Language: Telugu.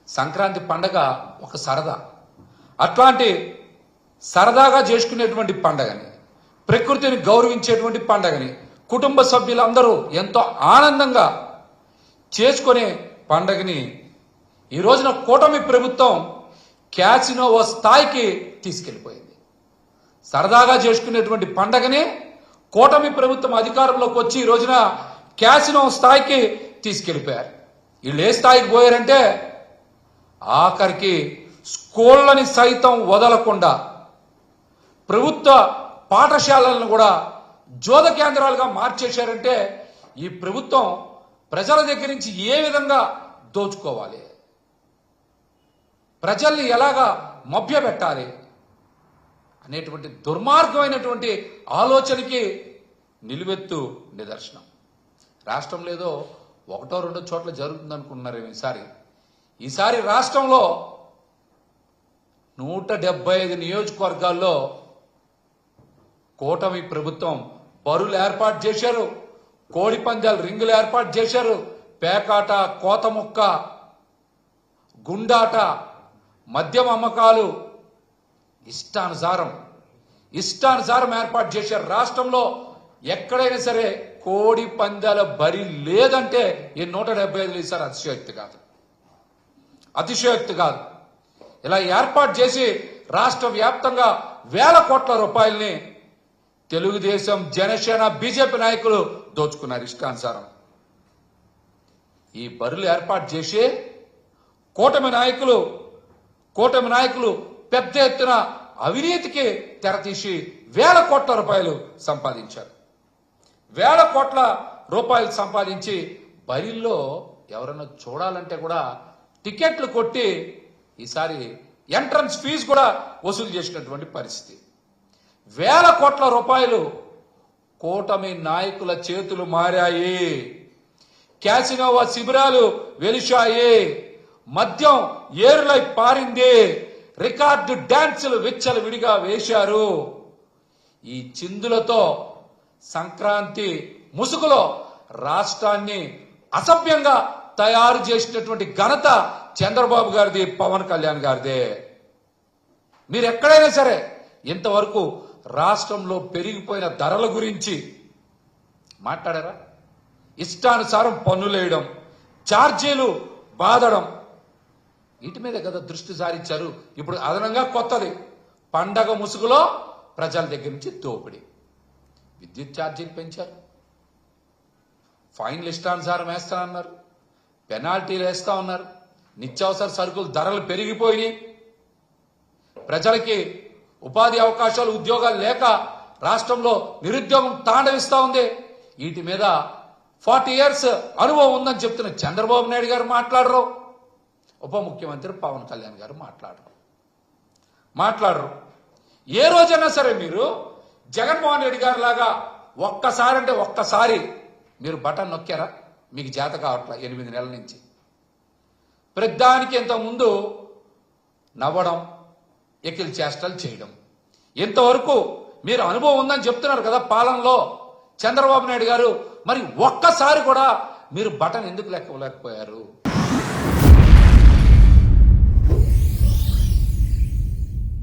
సంక్రాంతి పండగ ఒక సరదా. అట్లాంటి సరదాగా చేసుకునేటువంటి పండగని, ప్రకృతిని గౌరవించేటువంటి పండగని కుటుంబ సభ్యులందరూ ఎంతో ఆనందంగా చేసుకునే పండగని ఈ రోజున కూటమి ప్రభుత్వం క్యాసినో స్థాయికి తీసుకెళ్లిపోయింది. సరదాగా చేసుకునేటువంటి పండగని కూటమి ప్రభుత్వం అధికారంలోకి వచ్చి ఈ రోజున క్యాసినో స్థాయికి తీసుకెళ్లిపోయారు. వీళ్ళు ఏ స్థాయికి పోయారంటే ఆఖరికి స్కూళ్ళని సైతం వదలకుండా ప్రభుత్వ పాఠశాలలను కూడా జోద కేంద్రాలుగా మార్చేశారంటే ఈ ప్రభుత్వం ప్రజల దగ్గర నుంచి ఏ విధంగా దోచుకోవాలి, ప్రజల్ని ఎలాగా మభ్యపెట్టాలి అనేటువంటి దుర్మార్గమైనటువంటి ఆలోచనకి నిలువెత్తు నిదర్శనం. రాష్ట్రంలో ఏదో ఒకటో రెండో చోట్ల జరుగుతుంది అనుకుంటున్నారు. ఈసారి రాష్ట్రంలో 175 నియోజకవర్గాల్లో కూటమి ప్రభుత్వం బరులు ఏర్పాటు చేశారు, కోడి పందాలు రింగులు ఏర్పాటు చేశారు, పేకాట, కోతముక్క, గుండాట, మద్యం అమ్మకాలు ఇష్టానుసారం ఏర్పాటు చేశారు. రాష్ట్రంలో ఎక్కడైనా సరే కోడి పందాల బరి లేదంటే ఈ 175 ఈసారి అతిశయోక్తి కాదు. ఇలా ఏర్పాటు చేసి రాష్ట్ర వ్యాప్తంగా వేల కోట్ల రూపాయల్ని తెలుగుదేశం, జనసేన, బీజేపీ నాయకులు దోచుకున్నారు ఇష్టానుసారం. ఈ బరులు ఏర్పాటు చేసి కూటమి నాయకులు పెద్ద ఎత్తున అవినీతికి తెరతీసి వేల కోట్ల రూపాయలు సంపాదించారు. వేల కోట్ల రూపాయలు సంపాదించి బరిల్లో ఎవరైనా చూడాలంటే కూడా టికెట్లు కొట్టి ఈసారి ఎంట్రన్స్ ఫీజు కూడా వసూలు చేసినటువంటి పరిస్థితి. వేల కోట్ల రూపాయలు కూటమి నాయకుల చేతులు మారాయి. క్యాసినో శిబిరాలు వెలిశాయి, మద్యం ఏరులై పారింది, రికార్డు డాన్సులు విచ్చలవిడిగా వేశారు. ఈ చిందులతో సంక్రాంతి ముసుగులో రాష్ట్రాన్ని అసభ్యంగా తయారు చేసినటువంటి ఘనత చంద్రబాబు గారిది, పవన్ కళ్యాణ్ గారిదే. మీరు ఎక్కడైనా సరే ఇంతవరకు రాష్ట్రంలో పెరిగిపోయిన ధరల గురించి మాట్లాడారా? ఇష్టానుసారం పన్నులేయడం, ఛార్జీలు బాధడం, వీటి మీద కదా దృష్టి సారించారు. ఇప్పుడు అదనంగా కొత్తది పండగ ముసుగులో ప్రజల దగ్గర నుంచి దోపిడీ. విద్యుత్ ఛార్జీలు పెంచారు, ఫైన్లు ఇష్టానుసారం వేస్తానన్నారు, పెనాల్టీలు వేస్తా ఉన్నారు, నిత్యావసర సరుకులు ధరలు పెరిగిపోయినాయి, ప్రజలకి ఉపాధి అవకాశాలు, ఉద్యోగాలు లేక రాష్ట్రంలో నిరుద్యోగం తాండవిస్తా ఉంది. వీటి మీద 40 years అనుభవం ఉందని చెప్తున్న చంద్రబాబు నాయుడు గారు మాట్లాడరు, ఉప ముఖ్యమంత్రి పవన్ కళ్యాణ్ గారు మాట్లాడరు. ఏ రోజైనా సరే మీరు జగన్మోహన్ రెడ్డి గారి లాగా ఒక్కసారి మీరు బటన్ నొక్కారా? మీకు చేత కావట్లా 8 నెలల నుంచి. ప్రతిదానికి ఇంతకుముందు నవ్వడం, ఎకిల్ చేష్టలు చేయడం. ఇంతవరకు మీరు అనుభవం ఉందని చెప్తున్నారు కదా పాలనలో చంద్రబాబు నాయుడు గారు, మరి ఒక్కసారి కూడా మీరు బటన్ ఎందుకు లెక్కలేకపోయారు?